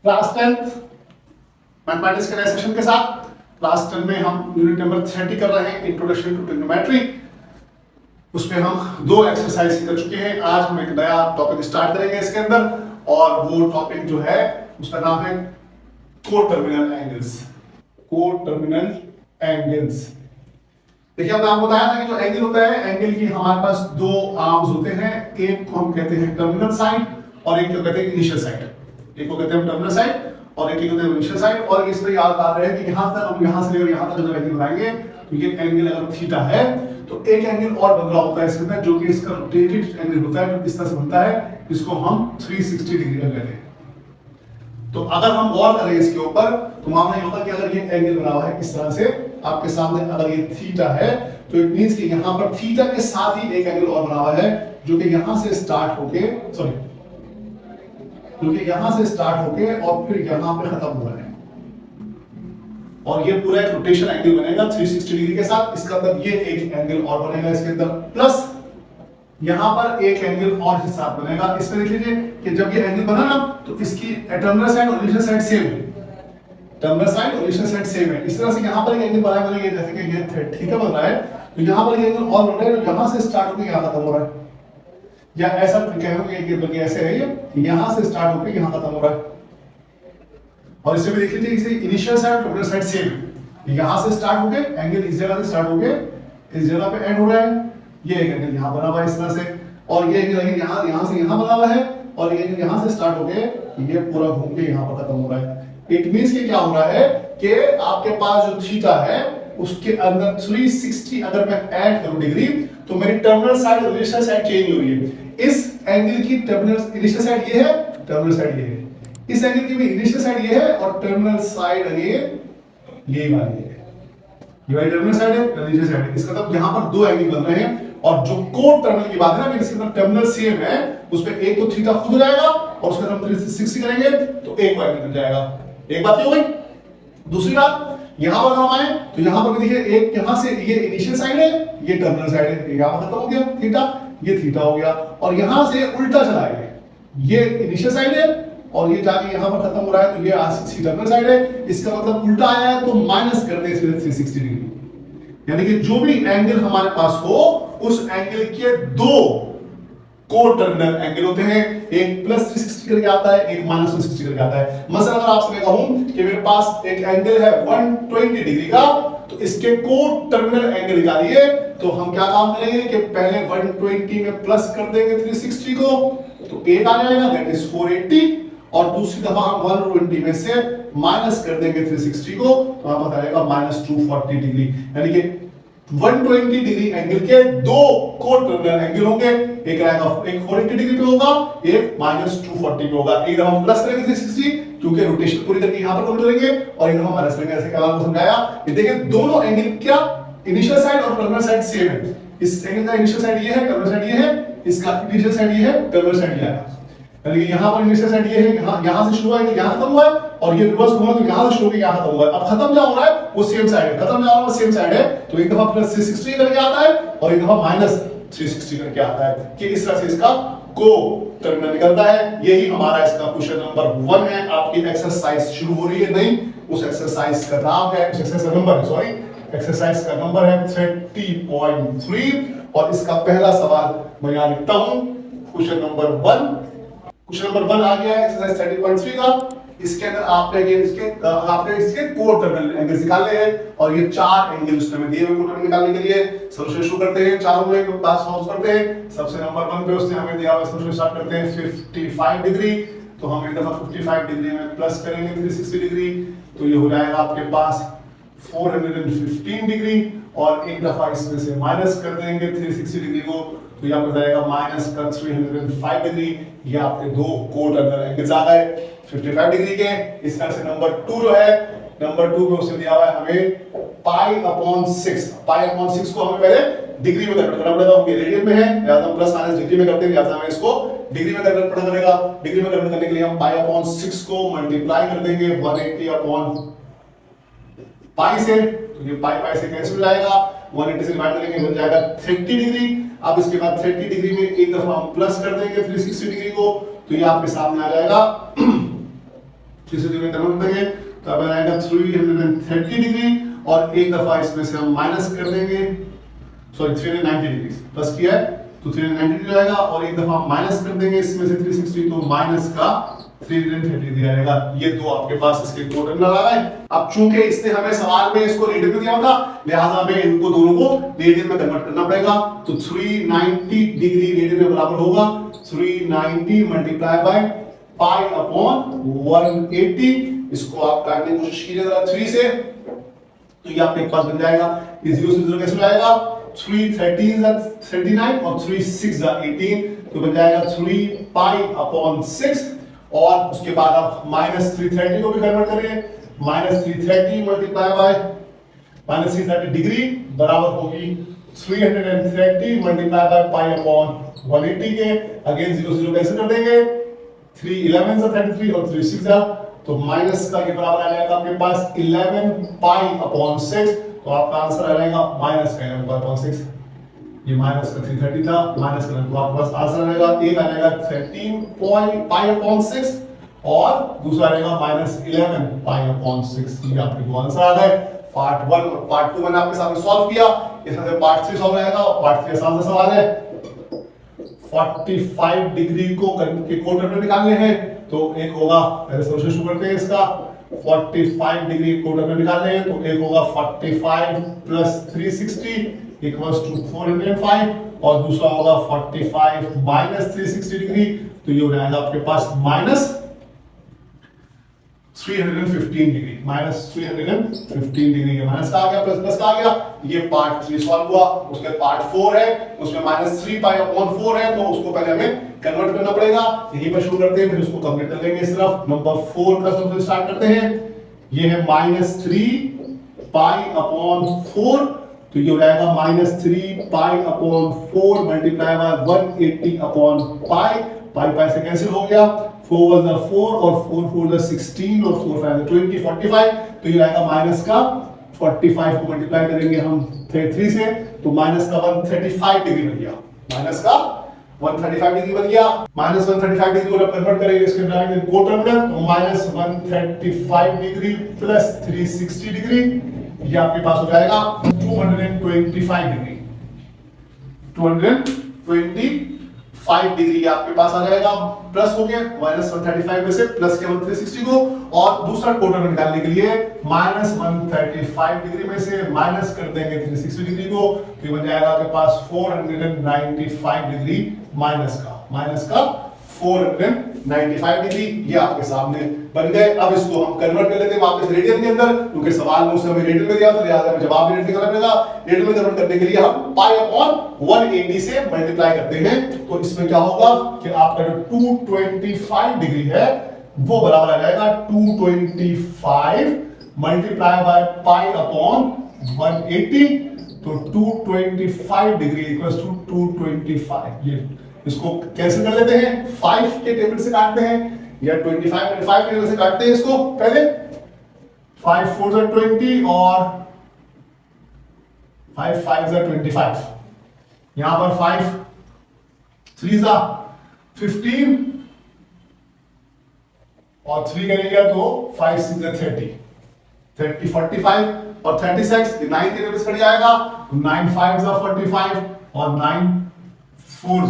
Class 10th mathematics के नए session के साथ। क्लास 10 में हम यूनिट नंबर 30 कर रहे हैं, इंट्रोडक्शन टू ट्रिग्नोमेट्री। उसमें हम दो एक्सरसाइज कर चुके हैं। आज हम एक नया टॉपिक स्टार्ट करेंगे इसके अंदर, और वो टॉपिक जो है उसका नाम है कोटर्मिनल एंगल्स। Coterminal angles. देखिए हमने आपको बताया था कि जो एंगल होता है, एंगल की हमारे पास दो आर्म्स होते हैं। एक को हम कहते हैं टर्मिनल साइड और एक को कहते हैं इनिशियल साइड। एक को कहते हैं टर्मिनल साइड और एक को कहते हैं इनिशियल साइड। और इसमें याद आ रहा है कि यहां तक हम यहां से लेकर यहां तक जब एंगल बनाएंगे तो ये एंगल अगर थीटा है तो एक एंगल और बन रहा होता है इसके अंदर, जो कि इसका रोटेटेड एंगल होता है, जो इस तरह से बनता है, इसको हम 360 डिग्री का कहते हैं। तो अगर हम गौर करें इसके ऊपर तो मामला ये होगा कि अगर ये एंगल बना हुआ है इस तरह से आपके सामने, अगर ये थीटा है तो इट मींस कि यहां पर थीटा के साथ ही एक एंगल और बना हुआ है, जो कि यहां से स्टार्ट होके और फिर यहां पे खत्म हो रहा है। और ये पूरा एक रोटेशन एंगल बनेगा 360 डिग्री के साथ। इसका मतलब ये एक एंगल और बनेगा इसके अंदर, प्लस यहां पर एक एंगल और के साथ बनेगा। इसमें देख लीजिए कि जब ये एंगल बना ना तो इसकी टर्मिनल साइड और इनिशियल साइड सेम है। टर्मिनल साइड और इनिशियल साइड सेम है। इस तरह से यहां पर एक एंगल बनेगा, जैसे कि ये थीटा बन रहा है, तो यहां पर एक एंगल और बन रहा है, जो यहां से स्टार्ट होकर यहां खत्म हो रहा है। या ऐसा कहोगे कि बल्कि ऐसे है, ये यहां से स्टार्ट होकर यहां खत्म हो रहा है। और इससे भी देख लीजिए इसे इनिशियल साइड और टर्मिनल साइड सेम है। यहां से स्टार्ट होकर एंगल इस जगह से स्टार्ट होकर इस जगह पे एंड हो रहा है। ये एक एंगल यहां बना हुआ है इस तरह से, और ये एंगल यहां से यहां बना हुआ है, और ये एंगल यहां से स्टार्ट होकर ये पूरा घूम के यहां पर खत्म हो रहा है। इट मींस कि क्या हो रहा है कि आपके पास जो थीटा है उसके अंदर 360 अगर मैं ऐड करूं डिग्री, तो मेरी टर्मिनल साइड और इनिशियल साइड चेंज हो रही है। इस एंगल की टर्मिनल इनिशियल साइड ये है, टर्मिनल साइड ये है। इस एंगल की भी इनिशियल साइड ये है और टर्मिनल साइड अगेन ये वाली है। ये वाली टर्मिनल साइड है, इनिशियल साइड है। इसका मतलब यहां पर दो एंगल बन रहे हैं। और जो कोट टर्मिनल की बात है ना, इसके अंदर टर्मिनल सेम है, उसमें एक तो थीटा खुद हो जाएगा और उसका हम 360 करेंगे तो एक एंगल बन जाएगा। एक बात ये हो गई। दूसरी बात, यहां पर हम आए तो यहां पर भी देखिए, एक यहां से ये इनिशियल साइड है, ये टर्मिनल साइड है, यहां खत्म हो गया थीटा, ये थीटा हो गया। और यहां से उल्टा चला है, ये इनिशियल साइड है और ये जाके यहां पर खत्म हो रहा है, तो ये आसी टर्मिनल साइड है। इसका मतलब उल्टा आया है तो माइनस कर दे इसमें 360 डिग्री। यानी कि जो भी एंगल हमारे पास हो, उस एंगल के दो कोटर्मिनल एंगल होते हैं। एक प्लस 360 करके आता है, एक माइनस 160 करके आता है। मसलन अगर आपसे मैं कहूं कि मेरे पास एक एंगल है 120 डिग्री का, तो इसके कोटर्मिनल एंगल निकालिए, तो हम क्या काम करेंगे कि पहले 120 में प्लस कर देंगे 360 को, तो एक आ जाएगा, दैट इज 480। और दूसरी दफा हम 120 में से माइनस कर देंगे 360 को, तो आपको आएगा -240 डिग्री। यानी कि 120 डिग्री एंगल के दो कोटर्मिनल एंगल होंगे। एक आएगा, एक 480 डिग्री पे होगा, एक -240 पे होगा। एक दफा हम प्लस करेंगे 360 क्योंकि रोटेशन पूरी करके यहां पर कंप्लीट करेंगे, और एक दफा माइनस करेंगे। ऐसे क्या आपको समझाया। ये देखिए दोनों एंगल क्या इनिशियल साइड और टर्मिनल साइड सेम है। इस एंगल का इनिशियल साइड ये है, टर्मिनल साइड ये है, इसका इनिशियल साइड ये है, टर्मिनल साइड ये है। यानी कि यहां पर इनिशियल साइड ये है, यहां से शुरू हुआ है, यहां खत्म हुआ है, और ये रिवर्स हुआ तो यहां से शुरू होकर यहां खत्म हुआ है। अब खत्म क्या हो रहा है, वो सेम साइड है, खत्म क्या हो रहा है, सेम साइड है। तो एक दफा प्लस 360 करके आता है और एक दफा माइनस 360 करके आता है, कि इस तरह से इसका को टर्मिनल निकलता है। यही हमारा इसका क्वेश्चन नंबर 1 है। आपकी एक्सरसाइज शुरू हो रही है, नहीं, उस एक्सरसाइज का नाम है, उस एक्सरसाइज का नंबर है, सॉरी, एक्सरसाइज का नंबर है 30.3। और इसका पहला सवाल मैं यहां लिखता हूं, क्वेश्चन नंबर 1। क्वेश्चन नंबर 1 आ गया है एक्सरसाइज 30.3 का। इसके अंदर आपने इसके कोटर्मिनल एंगल्स निकालने हैं, और ये चार एंगल उसने हमें दिए हुए कोटर्मिनल निकालने के लिए। सॉल्यूशन शुरू करते हैं, चारों में पास सॉल्व करते हैं। सबसे नंबर 1 पे उसने हमें दिया हुआ सॉल्यूशन स्टार्ट करते हैं 55 डिग्री। तो हम एक दफा 55 डिग्री में प्लस करेंगे 360 डिग्री, तो ये हो जाएगा आपके पास 415 डिग्री, और एक दफा इसमें से माइनस कर देंगे 360 डिग्री को, तो ये आपको जाएगा माइनस का 305 डिग्री। ये आपके दो कोटर्मिनल एंगल्स आ गए 55 डिग्री के। इस तरह से नंबर 2 जो है, नंबर 2 पे उसने दिया हुआ है हमें पाई/6। पाई/6 को हमें पहले डिग्री में कन्वर्ट करना पड़ेगा, क्योंकि रेडियन में है, या तो प्लस माइनस डिग्री में करते हैं, या तो हमें इसको डिग्री में कन्वर्ट करना पड़ेगा। डिग्री में कन्वर्ट करने के लिए हम पाई/6 को मल्टीप्लाई कर देंगे 180 पाई से, तो ये पाई से कैंसिल हो जाएगा, 180 से डिवाइड करेंगे बन जाएगा 30 डिग्री। अब इसके बाद 30 डिग्री में एक दफा हम प्लस कर देंगे 360 डिग्री को, तो ये आपके सामने आ जाएगा 360 में कन्वर्ट करेंगे तो अब आएगा 330 डिग्री और एक दफा इसमें से हम माइनस कर देंगे, सॉरी 390 डिग्री प्लस किया है तो 390 डिग्री आएगा और एक दफा माइनस कर देंगे इसमें से 360 तो माइनस का 330 डिग्री आएगा। ये दो आपके पास इसके टोटल आ रहा है। अब चूंकि इसने हमें सवाल में इसको रेडियन में दिया था लिहाजा हमें इनको दोनों को रेडियन में कन्वर्ट करना पड़ेगा। तो 390 डिग्री रेडियन में बराबर होगा 390 मल्टीप्लाई बाय पाई अपॉन 180। इसको आप काटने की कोशिश कीजिए जरा 3 से तो ये आपके पास बन जाएगा। ये 0 से 0 कैसे जाएगा, 3 39 और 3 6 18 तो बन जाएगा 3 पाई अपॉन 6 और उसके बाद आप माइनस 330 को भी कन्वर्ट करेंगे, minus 330 multiply by minus 330 degree बराबर होगी 330 मल्टीप्लाई बाय पाई अपॉन 180 के अगेन 0 0 कैसे कर देंगे, 3 11 से 33 और 3 6 तो माइनस का ये बराबर आ जाएगा आपके पास 11 पाई अपॉन 6 तो आपका आंसर आ जाएगा माइनस का 11 पाई अपॉन 6। ये माइनस का 330 था माइनस का तो आपके पास आंसर आ जाएगा एक आ जाएगा 13 पाई अपॉन 6 और दूसरा आएगा माइनस 11 पाई अपॉन 6। ये आपके दो आंसर आ गए। पार्ट 1 और पार्ट 2 मैंने आपके सामने सॉल्व किया, इसमें से पार्ट 3 सॉल्व रहेगा और पार्ट 3 आसान सा सवाल है। 45 डिग्री को कोण में निकालने हैं तो एक होगा, पहले सोल्यूशन शुरू करते हैं इसका। 45 डिग्री कोण में निकालने हैं तो एक होगा 45 प्लस 360 इक्वल्स टू 405 और दूसरा होगा 45 माइनस 360 डिग्री तो ये हो जाएगा आपके पास माइनस 315 डिग्री, माइनस 315 डिग्री के माइनस का आ गया प्लस प्लस का आ गया। ये पार्ट 3 सॉल्व हुआ। उसके पार्ट 4 है उसमें माइनस 3 पाई अपॉन 4 है तो उसको पहले हमें कन्वर्ट करना पड़ेगा। यहीं पर शुरू करते हैं फिर उसको कंप्लीट कर लेंगे। इस तरफ नंबर 4 का सॉल्यूशन स्टार्ट करते हैं। ये है माइनस 3 पाई अपॉन 4 तो ये हो जाएगा minus 3 pi upon 4 multiply by 180 upon pi, pi pi से कैंसिल हो गया, 4 was the 4 और 4 4 the 16 और 4 5 20 45 तो ये आएगा माइनस का 45 को मल्टीप्लाई करेंगे हम 3 से तो माइनस का 135 डिग्री बन गया, माइनस का 135 डिग्री बन गया। माइनस 135 डिग्री को जब कन्वर्ट करेंगे इसके ब्रैकेट में कोट टर्मिनल तो माइनस 135 डिग्री प्लस 360 डिग्री ये आपके पास हो जाएगा 225 डिग्री, 225 डिग्री आपके पास आ जाएगा। प्लस हो गया माइनस 135 में से प्लस के 360 को और दूसरा क्वार्टर में निकालने के लिए माइनस 135 डिग्री में से माइनस कर देंगे 360 डिग्री को तो बन जाएगा आपके पास 495 डिग्री माइनस का 495 डिग्री ये आपके सामने बन गए। अब इसको हम कन्वर्ट कर लेते हैं वापस रेडियन के अंदर क्योंकि सवाल में उसने हमें रेडियन में दिया था लिहाजा हमें जवाब भी रेडियन करना पड़ेगा। रेडियन में कन्वर्ट करने के लिए हम पाई अपॉन 180 से मल्टीप्लाई करते हैं तो इसमें क्या होगा कि आपका जो 225 डिग्री है वो बराबर आ जाएगा 225 मल्टीप्लाई बाय पाई अपॉन 180 तो 225 डिग्री इक्वल्स टू 225। ये इसको कैंसिल कर लेते हैं 5 के टेबल से काटते हैं या 25 के टेबल से काटते हैं इसको पहले 5 4 20 और 5 5 25 यहां पर 5 3 15 और 3 करेंगे तो 5 6 30 45 और 36 9 के टेबल से कट जाएगा 9 5 45 और 9 4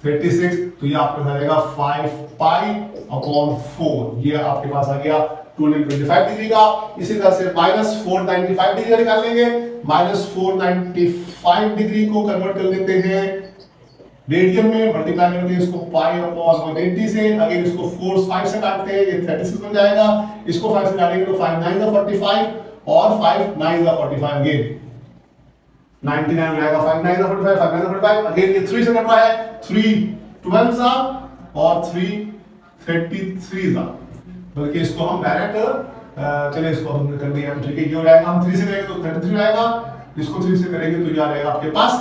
36 तो ये आपके पास आ जाएगा 5 पाई अपॉन 4 ये आपके पास आ गया 225 डिग्री का। इसी तरह से माइनस 495 डिग्री निकाल लेंगे, माइनस 495 डिग्री को कन्वर्ट कर लेते हैं रेडियन में मल्टीप्लाई करके इसको पाई अपॉन 180 से अगेन इसको 4 5 से काटते हैं ये 36 बन जाएगा। इसको 5 से काटेंगे तो 5 9 45 और 5 9 45 अगेन 99 हो जाएगा 5 9 45 5 9 45 अगेन ये 3 से कट रहा है 3 12 और 3 33 बल्कि इसको हम डायरेक्ट चलिए इसको हमने कर दिया ठीक है। ये हो जाएगा हम 3 से करेंगे तो 33 आएगा, इसको 3 से करेंगे तो ये आ जाएगा आपके पास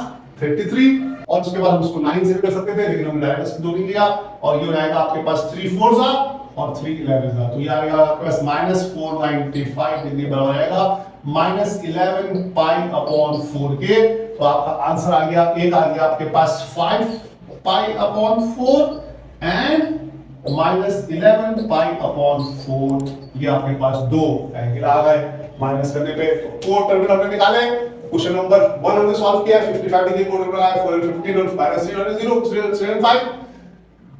33 और उसके बाद हम इसको 9 से कर सकते थे लेकिन हमने डायरेक्ट इसको 2 नहीं लिया और ये हो जाएगा आपके पास 3 4 और 3 11 तो ये आ जाएगा आपके पास माइनस 495 डिग्री बराबर आएगा माइनस 11 पाई अपॉन 4 के। तो आपका आंसर आ गया एक आ गया आपके पास 5 पाई upon 4 and minus 11 pi upon 4, ये आपके पास दो एंगल आ गए। माइनस करने पे कोट टर्मिनल हमने निकाले। क्वेश्चन नंबर 1 हमने सॉल्व किया, 55 डिग्री कोट टर्मिनल आया, 415 और माइनस 305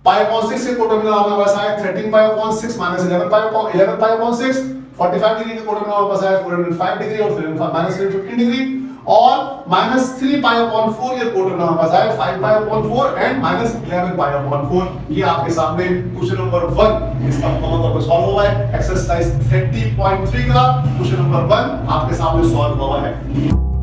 पाई अपॉन 6 के कोट टर्मिनल हमारे पास आया 13 pi upon 6 minus 11 pi upon 6। 45 degree के कोट टर्मिनल हमारे पास आया 405 डिग्री और फिर माइनस 315 डिग्री और माइनस 3 पाई अपॉन 4 ये कोट टर्मिनल हमारे पास आया 5 पाई upon 4 and minus 11 pi upon 4। ये आपके सामने क्वेश्चन नंबर 1 इसका मुकम्मल तौर पर सॉल्व हुआ है। एक्सरसाइज 30.3 का क्वेश्चन नंबर 1 आपके सामने सॉल्व हुआ है।